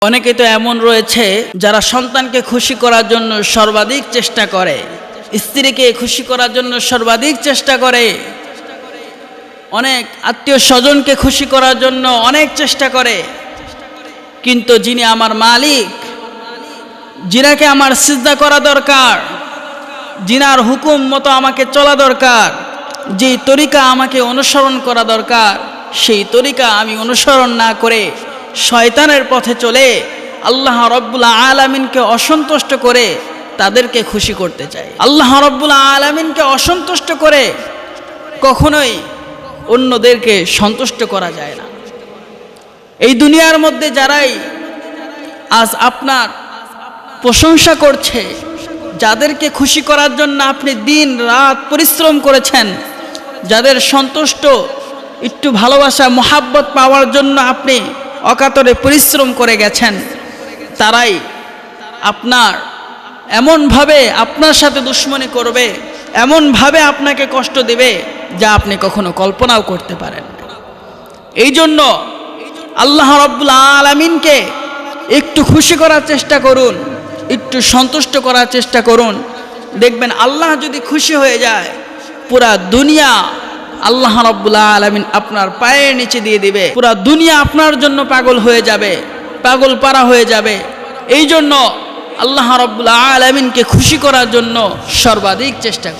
অনেকে তো এমন রয়েছে যারা সন্তানকে খুশি করার জন্য সর্বাধিক চেষ্টা করে, স্ত্রীকে খুশি করার জন্য সর্বাধিক চেষ্টা করে, অনেক আত্মীয় স্বজনকে খুশি করার জন্য অনেক চেষ্টা করে। কিন্তু যিনি আমার মালিক, যিনাকে আমার সিজদা করা দরকার, যিনার হুকুম মতো আমাকে চলা দরকার, যেই তরিকা আমাকে অনুসরণ করা দরকার, সেই তরিকা আমি অনুসরণ না করে শয়তানের পথে চলে আল্লাহ রব্বুল আলামিনকে অসন্তুষ্ট করে তাদেরকে খুশি করতে চাই। আল্লাহ রব্বুল আলামিনকে অসন্তুষ্ট করে কখনোই অন্যদেরকে সন্তুষ্ট করা যায় না। এই দুনিয়ার মধ্যে যারাই আজ আপনার প্রশংসা করছে, যাদেরকে খুশি করার জন্য আপনি দিন রাত পরিশ্রম করেছেন, যাদের সন্তুষ্ট একটু ভালোবাসা মোহাব্বত পাওয়ার জন্য আপনি অকাতরে পরিশ্রম করে গেছেন, তারাই আপনার এমনভাবে আপনার সাথে দুশ্মনী করবে, এমনভাবে আপনাকে কষ্ট দেবে যা আপনি কখনো কল্পনাও করতে পারেন না। এই জন্য আল্লাহ রব্বুল আলামিনকে একটু খুশি করার চেষ্টা করুন, একটু সন্তুষ্ট করার চেষ্টা করুন। দেখবেন আল্লাহ যদি খুশি হয়ে যায়, পুরা দুনিয়া আল্লাহ রব্বুল আলামিন আপনার পায়ের নিচে দিয়ে দিবে। পুরা দুনিয়া আপনার জন্য পাগল হয়ে যাবে, পাগল পারা হয়ে যাবে। এই জন্য আল্লাহ রব্বুল আলামিনকে খুশি করার জন্য সর্বাধিক চেষ্টা করুন।